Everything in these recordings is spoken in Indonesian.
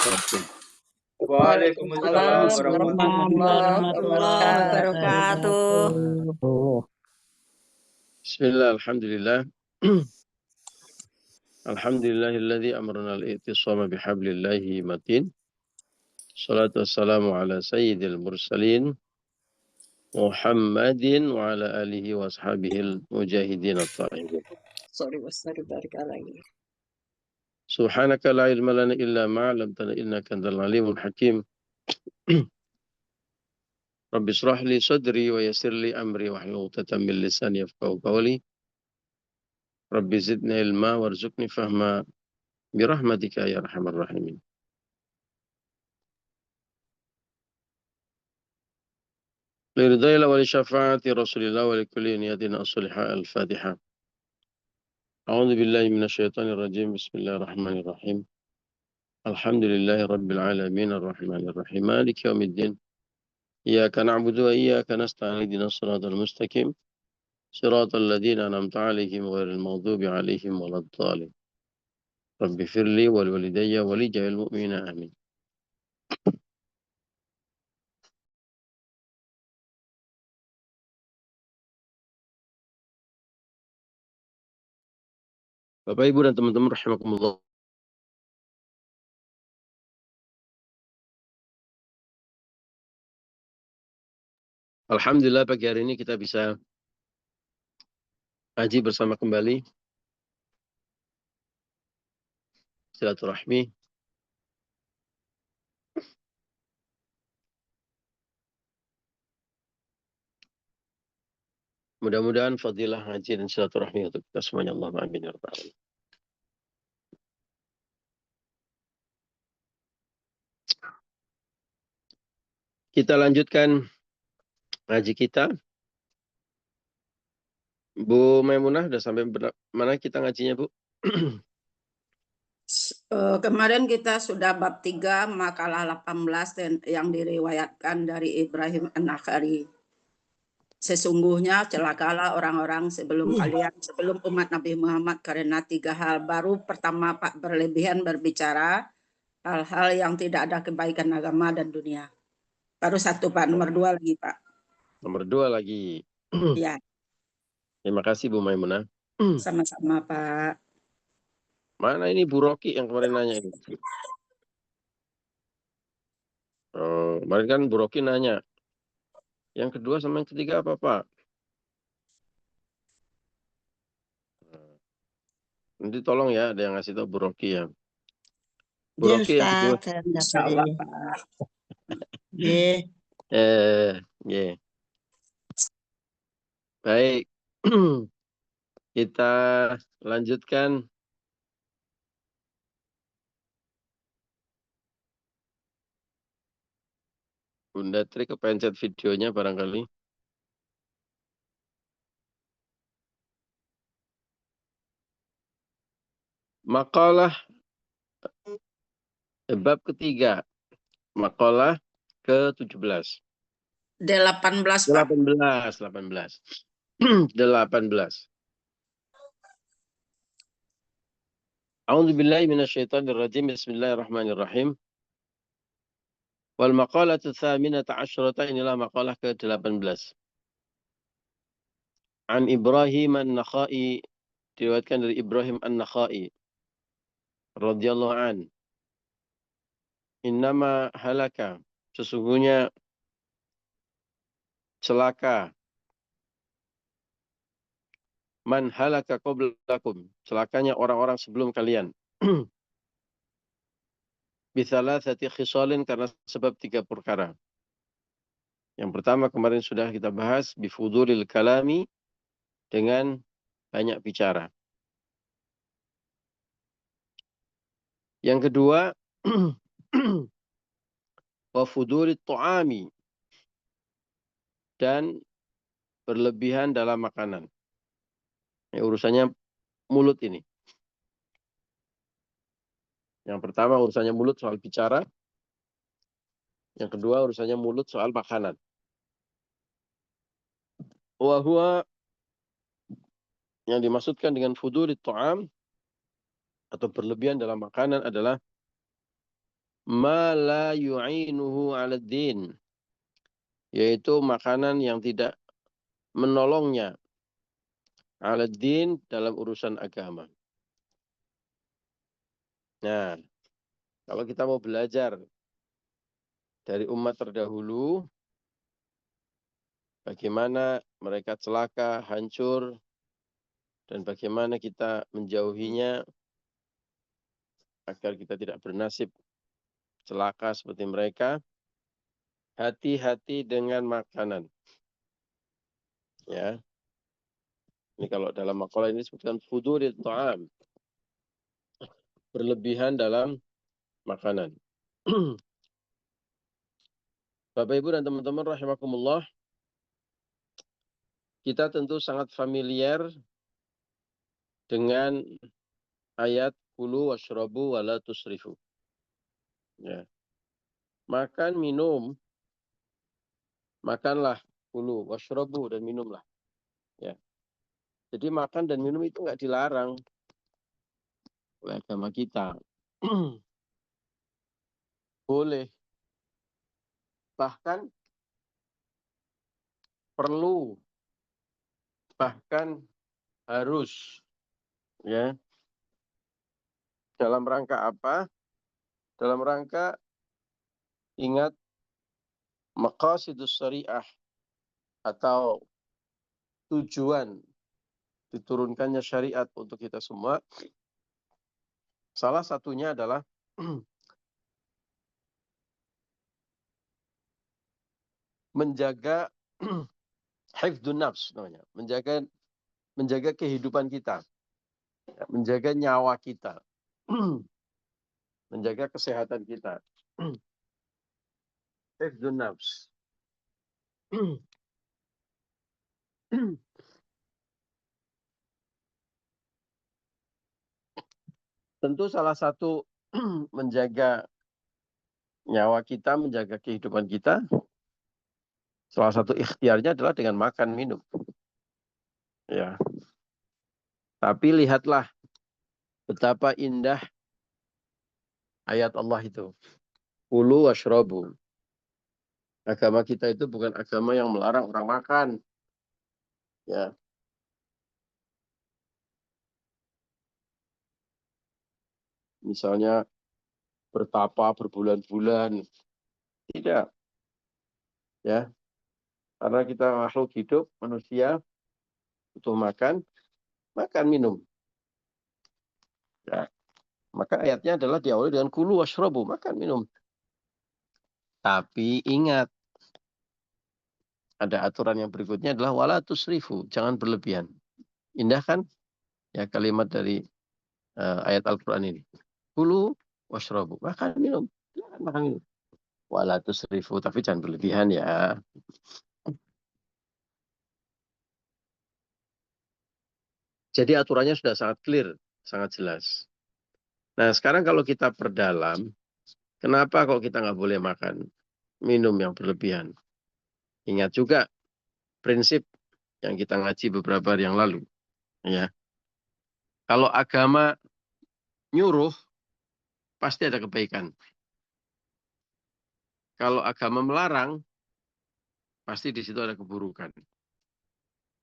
wabarakatuh. Waalaikumsalam Waalaikumsalam warahmatullahi warahmatullahi wabarakatuh. wabarakatuh. Bismillah, alhamdulillah. Alhamdulillahilladzi amrana al-i'tisama bihablillahi matin. Salatu wassalamu ala sayyidil mursalin Muhammadin wa ala alihi wa ashabihil mujahidin at-ta'imin. Sorry, balik lagi. Subhanaka la ilma lana illa ma 'allamtana innaka antal alimul hakim. Rabbi shrah li sadri wa yassir li amri wahlul 'uqdatam min lisani yafqahu qawli. Rabbi zidni ilma warzuqni fahma birahmatika ya arhamar rahimin. Liridai wa li syafaati Rasulillah wa li kulli niyatin as-salihah al-Fatihah. A'udzu billahi minasyaitonir rajim. Bismillahirrahmanirrahim. Alhamdulillahi rabbil alamin arrahmanir rahim maliki yaumiddin. Iyyaka na'budu wa iyyaka nasta'in ihdinas siratal mustaqim. Siratal ladzina an'amta 'alaihim ghairil maghdubi 'alaihim waladdallin. Rabbi firli wa liwalidayya wa li jami'il mu'minina amin. Bapak Ibu dan teman-teman rahimakumullah. Alhamdulillah pagi hari ini kita bisa ngaji bersama kembali. Silaturahmi. Mudah-mudahan fadilah ngaji dan silaturahmi untuk kita semuanya. Allahumma amin ya rabbal alamin. Kita lanjutkan ngaji kita. Bu Maimunah udah sampai mana kita ngajinya, Bu? Kemarin kita sudah bab 3 makalah 18 dan yang diriwayatkan dari Ibrahim An-Nakhai. Sesungguhnya celakalah orang-orang sebelum kalian, sebelum umat Nabi Muhammad karena 3 hal. Baru pertama Pak, berlebihan berbicara hal-hal yang tidak ada kebaikan agama dan dunia. Baru 1 Pak, nomor 2 lagi Pak. Nomor 2 lagi. Ya. Terima kasih Bu Maimunah. Sama-sama Pak. Mana ini Bu Roki yang kemarin nanya ini? Oh, kemarin kan Bu Roki nanya. Yang kedua sama yang ketiga apa, Pak? Nanti tolong ya, ada yang ngasih tahu Bu Roki ya. Bu Roki yang kedua. Insyaallah Pak. Yeah. Baik. Kita lanjutkan. Bunda Tri kepencet videonya barangkali. Makalah bab ketiga. Makalah ke-17. 18 Pak. 18. 18. A'udzu billahi minasyaitonir rajim. Bismillahirrahmanirrahim. Wal maqalatu tsaminata asyrata, inilah maqalah ke-18. An Ibrahim An-Nakhai, diriwayatkan dari Ibrahim An-Nakhai radhiyallahu an. Innama halaka, sesungguhnya celaka, man halaka qablakum, celakanya orang-orang sebelum kalian. Bithalathati khisalin, karena sebab 3 perkara. Yang pertama kemarin sudah kita bahas, bifudulil kalami, dengan banyak bicara. Yang kedua, wa fudulit tu'ami, dan berlebihan dalam makanan. Ya, urusannya mulut ini. Yang pertama urusannya mulut soal bicara. Yang kedua urusannya mulut soal makanan. Wa huwa, yang dimaksudkan dengan fudulit tu'am atau berlebihan dalam makanan adalah ma la yu'inuhu 'ala din, yaitu makanan yang tidak menolongnya 'ala din dalam urusan agama. Nah, kalau kita mau belajar dari umat terdahulu, bagaimana mereka celaka, hancur, dan bagaimana kita menjauhinya agar kita tidak bernasib celaka seperti mereka, hati-hati dengan makanan. Ya, ini kalau dalam makalah ini disebutkan fuduril ta'am, berlebihan dalam makanan. Bapak Ibu dan teman-teman rahimakumullah, kita tentu sangat familiar dengan ayat kulu washrabu wala tusrifu. Ya. Makan, minum, makanlah, kulu washrabu, dan minumlah. Ya. Jadi makan dan minum itu nggak dilarang oleh agama kita. Boleh. Bahkan perlu. Bahkan harus. Ya. Dalam rangka apa? Dalam rangka ingat maqasidus syariah, atau tujuan diturunkannya syariat untuk kita semua. Salah satunya adalah menjaga hifdzun nafs namanya, menjaga kehidupan kita, menjaga nyawa kita, menjaga kesehatan kita. Hifdzun nafs. Tentu salah satu menjaga nyawa kita, menjaga kehidupan kita, salah satu ikhtiarnya adalah dengan makan minum. Ya. Tapi lihatlah betapa indah ayat Allah itu. Kulu washrabu. Agama kita itu bukan agama yang melarang orang makan. Ya. Misalnya bertapa berbulan-bulan. Tidak. Ya. Karena kita makhluk hidup, manusia, butuh makan, makan, minum. Ya. Maka ayatnya adalah diawali dengan kulu washrabu, makan, minum. Tapi ingat, ada aturan yang berikutnya adalah wala tusrifu, jangan berlebihan. Indah kan? Ya, kalimat dari ayat Al-Quran ini. Kulu washrabu, makan, minum. Silakan makan, minum. Wala tusrifu, tapi jangan berlebihan ya. Jadi aturannya sudah sangat clear, sangat jelas. Nah, sekarang kalau kita perdalam, kenapa kok kita nggak boleh makan, minum yang berlebihan? Ingat juga prinsip yang kita ngaji beberapa hari yang lalu. Ya. Kalau agama nyuruh, pasti ada kebaikan. Kalau agama melarang, pasti di situ ada keburukan.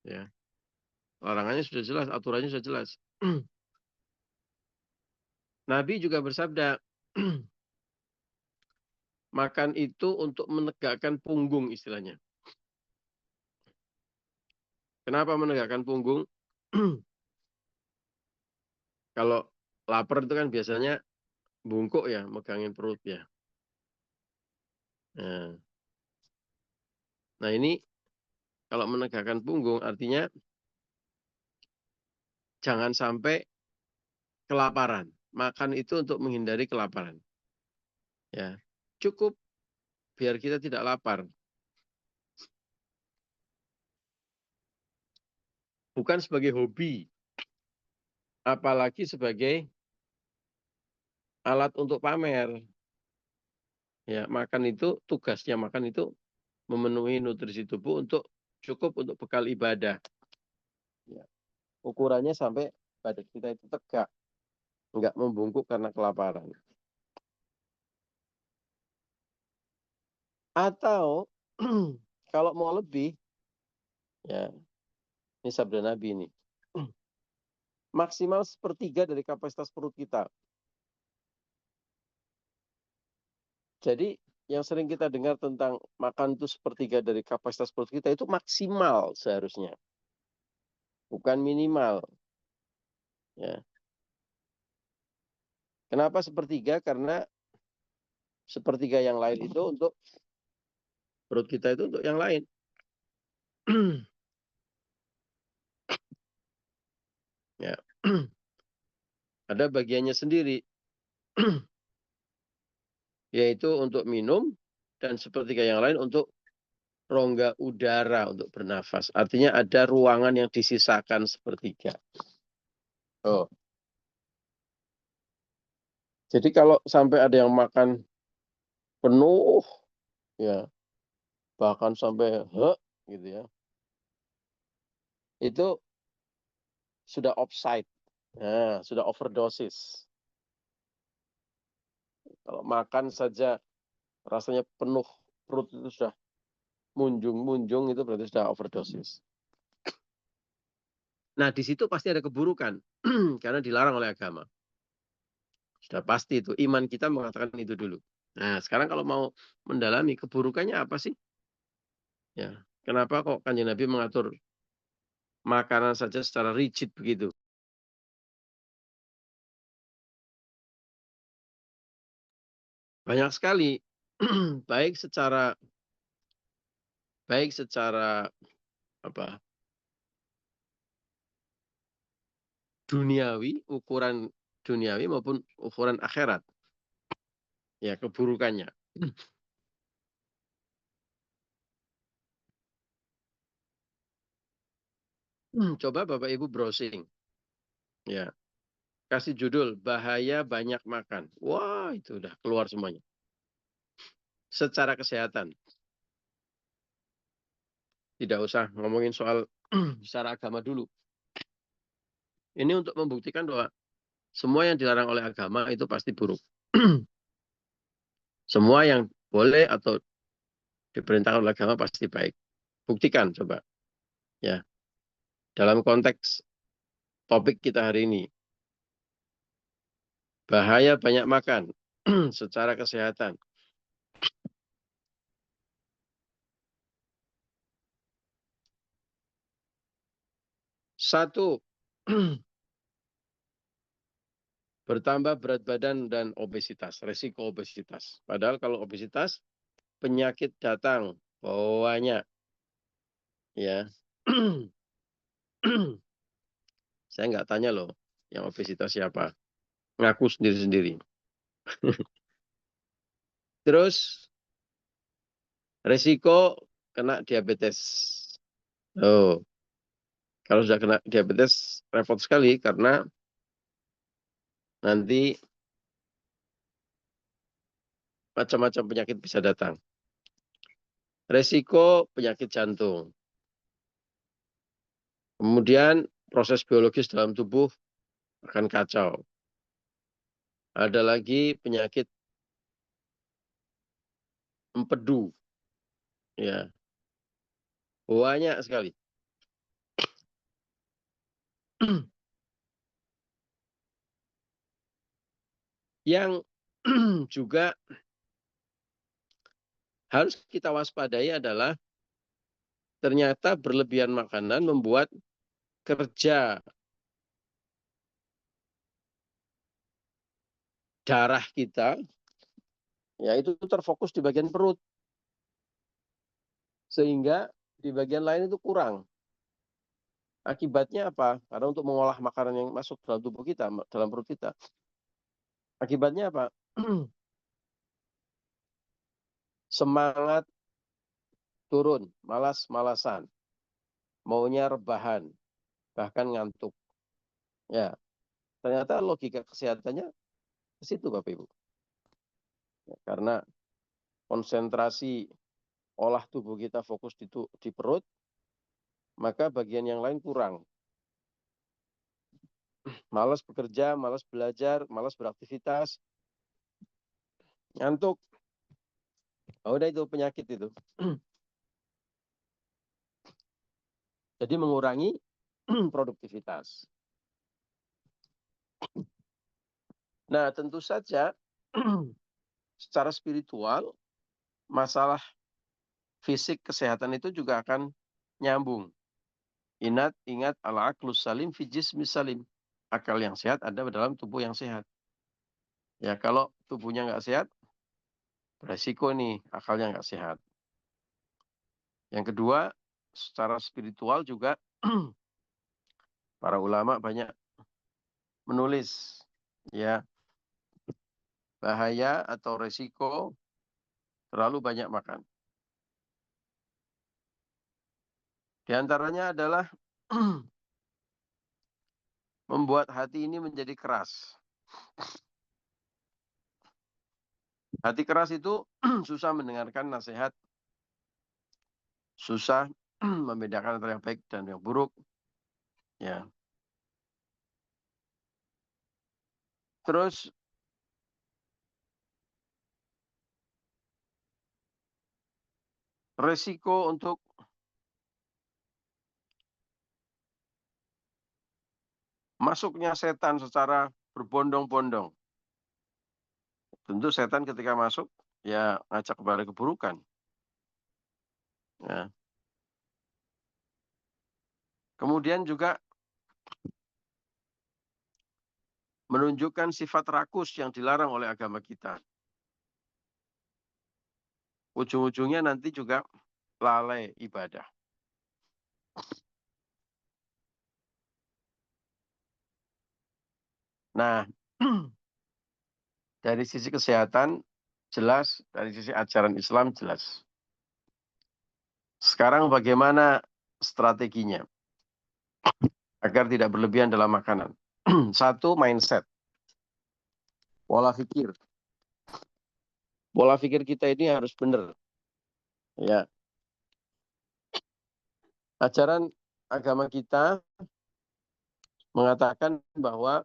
Ya. Larangannya sudah jelas, aturannya sudah jelas. Nabi juga bersabda, makan itu untuk menegakkan punggung istilahnya. Kenapa menegakkan punggung? Kalau lapar itu kan biasanya bungkuk ya, megangin perut ya. Nah ini kalau menegakkan punggung artinya jangan sampai kelaparan. Makan itu untuk menghindari kelaparan. Ya, cukup biar kita tidak lapar. Bukan sebagai hobi, apalagi sebagai alat untuk pamer. Ya, makan itu, tugasnya makan itu memenuhi nutrisi tubuh untuk cukup untuk bekal ibadah. Ya. Ukurannya sampai badan kita itu tegak, nggak membungkuk karena kelaparan. Atau kalau mau lebih, ya, ini sabda Nabi ini, maksimal 1/3 dari kapasitas perut kita. Jadi yang sering kita dengar tentang makan itu 1/3 dari kapasitas perut kita itu maksimal seharusnya, bukan minimal. Ya. Kenapa 1/3? Karena 1/3 yang lain itu untuk perut kita itu untuk yang lain. Ya. Ada bagiannya sendiri, yaitu untuk minum dan 1/3 yang lain untuk rongga udara untuk bernafas. Artinya ada ruangan yang disisakan 1/3. Oh. Jadi kalau sampai ada yang makan penuh, ya bahkan sampai gitu ya, itu sudah offside, nah, sudah overdosis. Kalau makan saja rasanya penuh, perut itu sudah munjung-munjung, itu berarti sudah overdosis. Nah, di situ pasti ada keburukan, karena dilarang oleh agama. Sudah pasti itu, iman kita mengatakan itu dulu. Nah, sekarang kalau mau mendalami keburukannya apa sih? Ya, kenapa kok Kanjeng Nabi mengatur makanan saja secara rigid begitu? Banyak sekali, baik secara apa, duniawi, ukuran duniawi maupun ukuran akhirat. Ya, keburukannya. Coba Bapak Ibu browsing. Ya, kasih judul bahaya banyak makan. Wah, itu udah keluar semuanya. Secara kesehatan. Tidak usah ngomongin soal secara agama dulu. Ini untuk membuktikan bahwa semua yang dilarang oleh agama itu pasti buruk. Semua yang boleh atau diperintahkan oleh agama pasti baik. Buktikan coba. Ya, dalam konteks topik kita hari ini. Bahaya banyak makan secara kesehatan. Satu, bertambah berat badan dan obesitas, resiko obesitas. Padahal kalau obesitas, penyakit datang banyak. Ya, saya nggak tanya loh, yang obesitas siapa? Ngaku sendiri-sendiri. Terus, resiko kena diabetes. Oh, kalau sudah kena diabetes, repot sekali karena nanti macam-macam penyakit bisa datang. Resiko penyakit jantung. Kemudian proses biologis dalam tubuh akan kacau. Ada lagi penyakit empedu. Ya, banyak sekali. Yang juga harus kita waspadai adalah ternyata berlebihan makanan membuat kerja darah kita, ya itu terfokus di bagian perut. Sehingga di bagian lain itu kurang. Akibatnya apa? Karena untuk mengolah makanan yang masuk dalam tubuh kita, dalam perut kita. Akibatnya apa? Semangat turun, malas-malasan, maunya rebahan, bahkan ngantuk. Ya, ternyata logika kesehatannya ke situ Bapak Ibu. Ya, karena konsentrasi olah tubuh kita fokus di perut, maka bagian yang lain kurang. Malas bekerja, malas belajar, malas beraktivitas, ngantuk. Oh, udah itu penyakit itu. Jadi mengurangi produktivitas. Nah, tentu saja secara spiritual, masalah fisik kesehatan itu juga akan nyambung. Ingat al-aqlus salim fi jismis salim. Akal yang sehat ada dalam tubuh yang sehat. Ya, kalau tubuhnya nggak sehat, beresiko nih akalnya nggak sehat. Yang kedua, secara spiritual juga para ulama banyak menulis ya bahaya atau resiko terlalu banyak makan. Di antaranya adalah membuat hati ini menjadi keras. Hati keras itu susah mendengarkan nasihat, susah membedakan antara yang baik dan yang buruk. Ya. Terus resiko untuk masuknya setan secara berbondong-bondong. Tentu setan ketika masuk ya ngajak kepada keburukan. Ya. Kemudian juga menunjukkan sifat rakus yang dilarang oleh agama kita. Ujung-ujungnya nanti juga lalai ibadah. Nah, dari sisi kesehatan jelas, dari sisi ajaran Islam jelas. Sekarang bagaimana strateginya agar tidak berlebihan dalam makanan? Satu, mindset, pola pikir. Pola pikir kita ini harus benar. Ya, ajaran agama kita mengatakan bahwa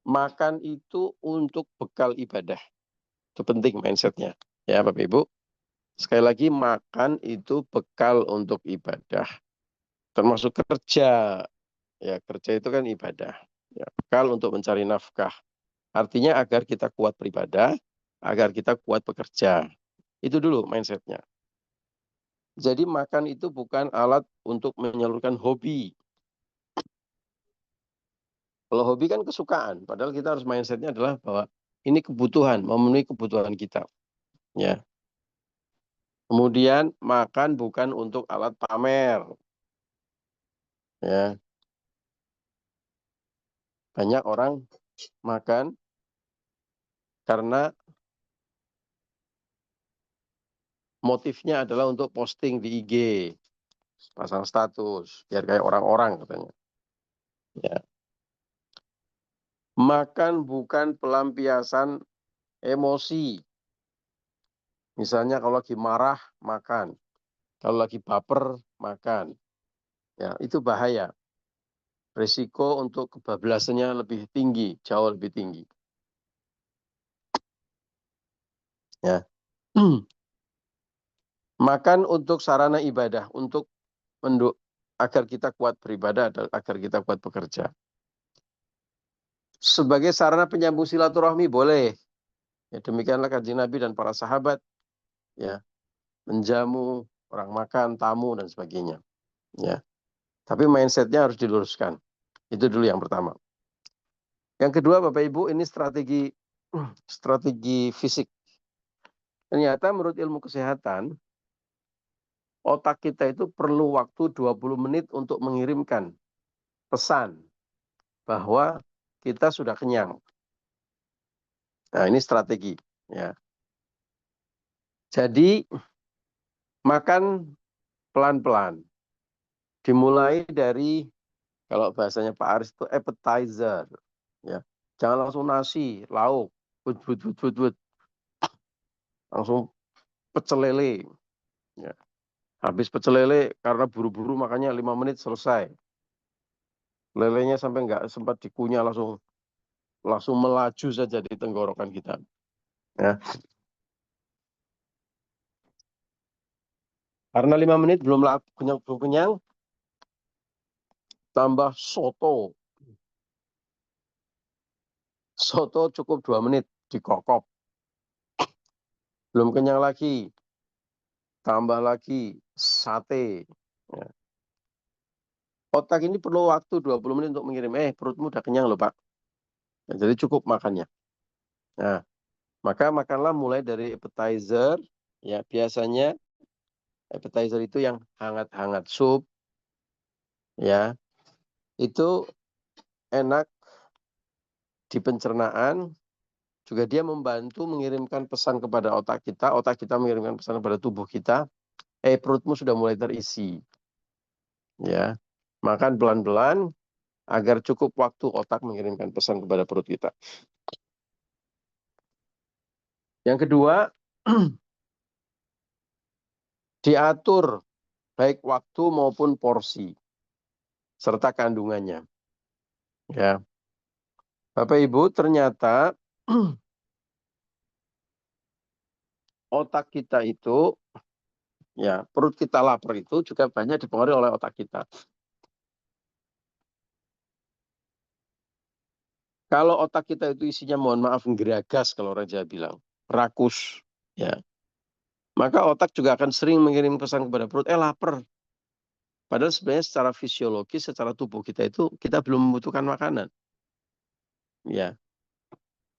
makan itu untuk bekal ibadah. Itu penting mindsetnya. Ya, Bapak Ibu. Sekali lagi, makan itu bekal untuk ibadah. Termasuk kerja. Ya, kerja itu kan ibadah. Ya, bekal untuk mencari nafkah. Artinya agar kita kuat beribadah, agar kita kuat bekerja. Itu dulu mindsetnya. Jadi makan itu bukan alat untuk menyalurkan hobi. Kalau hobi kan kesukaan. Padahal kita harus mindsetnya adalah bahwa ini kebutuhan, memenuhi kebutuhan kita. Ya. Kemudian makan bukan untuk alat pamer. Ya. Banyak orang makan karena motifnya adalah untuk posting di IG, pasang status, biar kayak orang-orang katanya. Ya. Makan bukan pelampiasan emosi. Misalnya kalau lagi marah, makan. Kalau lagi baper, makan. Ya, itu bahaya. Risiko untuk kebablasannya lebih tinggi, jauh lebih tinggi. Ya. Makan untuk sarana ibadah, untuk agar kita kuat beribadah, agar kita kuat bekerja. Sebagai sarana penyambung silaturahmi boleh. Ya, demikianlah kanjeng Nabi dan para sahabat. Ya, menjamu orang makan, tamu dan sebagainya. Ya, tapi mindsetnya harus diluruskan. Itu dulu yang pertama. Yang kedua, Bapak Ibu, ini strategi fisik. Ternyata menurut ilmu kesehatan, otak kita itu perlu waktu 20 menit untuk mengirimkan pesan bahwa kita sudah kenyang. Nah, ini strategi. Ya. Jadi, makan pelan-pelan. Dimulai dari, kalau bahasanya Pak Aris itu appetizer. Ya. Jangan langsung nasi, lauk, but. Langsung pecel lele. Ya. Habis pecel lele, karena buru-buru makanya 5 menit selesai. Lelenya sampai nggak sempat dikunyah, langsung melaju saja di tenggorokan kita. Ya. Karena 5 menit belum kenyang, tambah soto. Soto cukup 2 menit dikokop. Belum kenyang lagi, tambah lagi sate. Ya. Otak ini perlu waktu 20 menit untuk mengirim. Perutmu udah kenyang loh Pak. Ya, jadi cukup makannya. Nah, maka makanlah mulai dari appetizer. Ya, biasanya appetizer itu yang hangat-hangat, sup. Ya, itu enak di pencernaan. Juga dia membantu mengirimkan pesan kepada otak kita mengirimkan pesan kepada tubuh kita. Perutmu sudah mulai terisi. Ya, makan pelan-pelan agar cukup waktu otak mengirimkan pesan kepada perut kita. Yang kedua, diatur baik waktu maupun porsi serta kandungannya. Ya, Bapak Ibu, ternyata otak kita itu, ya perut kita lapar itu juga banyak dipengaruhi oleh otak kita. Kalau otak kita itu isinya, mohon maaf, geragas kalau orang Jawa bilang, rakus, ya, maka otak juga akan sering mengirim pesan kepada perut, lapar. Padahal sebenarnya secara fisiologis, secara tubuh kita itu, kita belum membutuhkan makanan. Ya,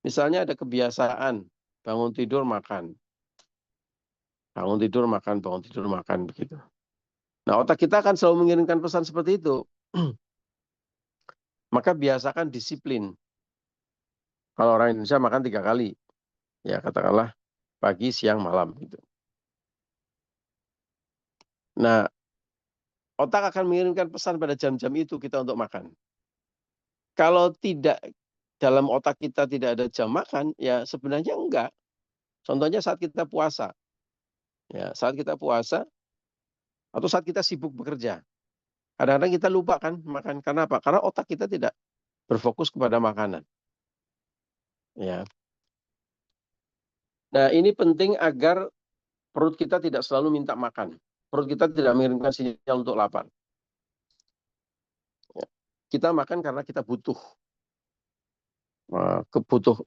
misalnya ada kebiasaan, bangun tidur makan, bangun tidur makan, begitu. Nah, otak kita akan selalu mengirimkan pesan seperti itu. Maka biasakan disiplin. Kalau orang Indonesia makan 3 kali, ya katakanlah pagi, siang, malam. Gitu. Nah, otak akan mengirimkan pesan pada jam-jam itu kita untuk makan. Kalau tidak, dalam otak kita tidak ada jam makan, ya sebenarnya enggak. Contohnya saat kita puasa. Ya, saat kita puasa, atau saat kita sibuk bekerja. Kadang-kadang kita lupa kan makan. Karena apa? Karena otak kita tidak berfokus kepada makanan. Ya. Nah, ini penting agar perut kita tidak selalu minta makan. Perut kita tidak mengirimkan sinyal untuk lapar. Ya. Kita makan karena kita butuh.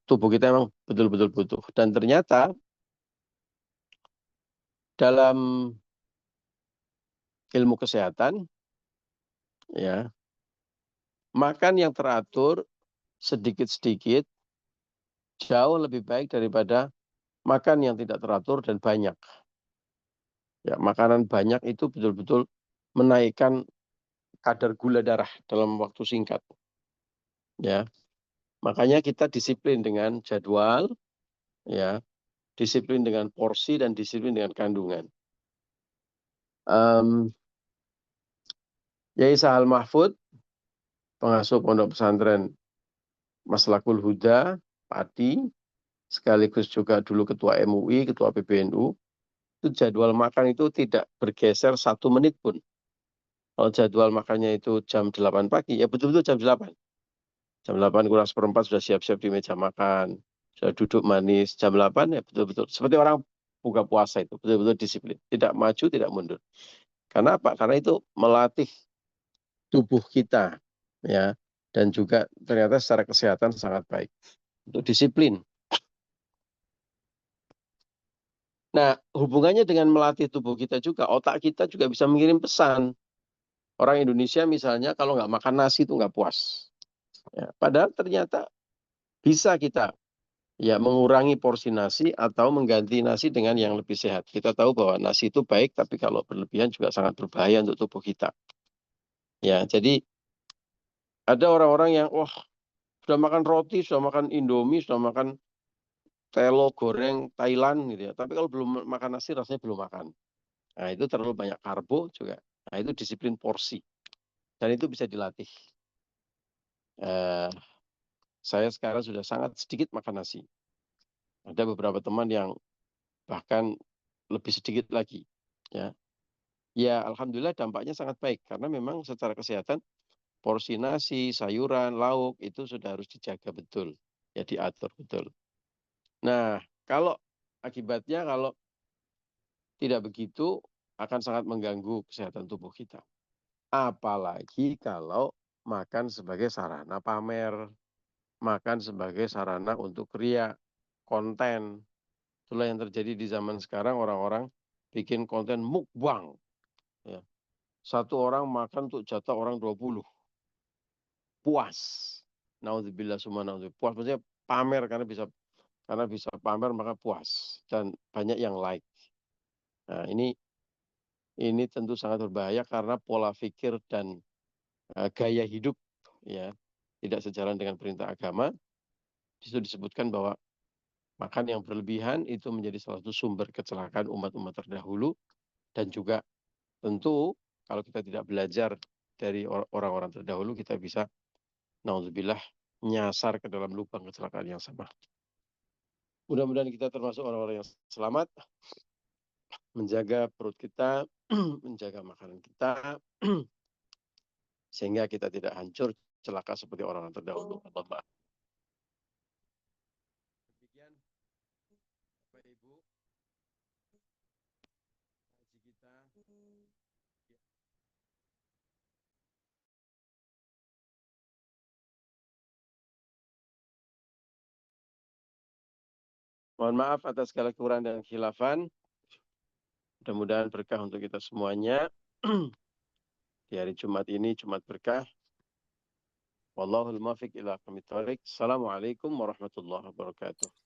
Tubuh kita memang betul-betul butuh. Dan ternyata dalam ilmu kesehatan, ya, makan yang teratur sedikit-sedikit jauh lebih baik daripada makan yang tidak teratur dan banyak. Ya, makanan banyak itu betul-betul menaikkan kadar gula darah dalam waktu singkat. Ya, makanya kita disiplin dengan jadwal, ya, disiplin dengan porsi dan disiplin dengan kandungan. Yai Sahal Mahfud, pengasuh pondok pesantren Maslakul Huda, Pati, sekaligus juga dulu ketua MUI, ketua PBNU, itu jadwal makan itu tidak bergeser 1 menit pun. Kalau jadwal makannya itu jam 8 pagi, ya betul-betul jam 8. Jam 8 kurang seperempat sudah siap-siap di meja makan. Sudah duduk manis. Jam 8 ya betul-betul. Seperti orang buka puasa itu. Betul-betul disiplin. Tidak maju, tidak mundur. Karena apa? Karena itu melatih tubuh kita. Ya. Dan juga ternyata secara kesehatan sangat baik. Untuk disiplin. Nah, hubungannya dengan melatih tubuh kita juga, otak kita juga bisa mengirim pesan. Orang Indonesia misalnya kalau nggak makan nasi itu nggak puas. Ya, padahal ternyata bisa kita ya mengurangi porsi nasi atau mengganti nasi dengan yang lebih sehat. Kita tahu bahwa nasi itu baik, tapi kalau berlebihan juga sangat berbahaya untuk tubuh kita. Ya, jadi ada orang-orang yang sudah makan roti, sudah makan Indomie, sudah makan telo goreng Thailand gitu ya. Tapi kalau belum makan nasi rasanya belum makan. Nah, itu terlalu banyak karbo juga. Nah, itu disiplin porsi. Dan itu bisa dilatih. Saya sekarang sudah sangat sedikit makan nasi. Ada beberapa teman yang bahkan lebih sedikit lagi. Ya, alhamdulillah dampaknya sangat baik. Karena memang secara kesehatan, porsi nasi, sayuran, lauk, itu sudah harus dijaga betul. Ya, diatur betul. Nah, kalau akibatnya kalau tidak begitu, akan sangat mengganggu kesehatan tubuh kita. Apalagi kalau makan sebagai sarana pamer, makan sebagai sarana untuk ria, konten. Itulah yang terjadi di zaman sekarang, orang-orang bikin konten mukbang. Ya. Satu orang makan untuk jatah orang 20. Puas. Naudzubillah summa naudzubillah. Puas maksudnya pamer karena bisa pamer maka puas dan banyak yang like. Nah, ini tentu sangat berbahaya karena pola pikir dan gaya hidup ya tidak sejalan dengan perintah agama. Di situ disebutkan bahwa makan yang berlebihan itu menjadi salah satu sumber kecelakaan umat-umat terdahulu, dan juga tentu kalau kita tidak belajar dari orang-orang terdahulu, kita bisa naudzubillah nyasar ke dalam lubang kecelakaan yang sama. Mudah-mudahan kita termasuk orang-orang yang selamat, menjaga perut kita, menjaga makanan kita, sehingga kita tidak hancur celaka seperti orang-orang terdahulu. Demikian, Bapak Ibu, haji kita. Mohon maaf atas segala kekurangan dan khilafan. Mudah-mudahan berkah untuk kita semuanya. Di hari Jumat ini, Jumat berkah. Wallahul muwaffiq ila aqwamit thoriq. Assalamualaikum warahmatullahi wabarakatuh.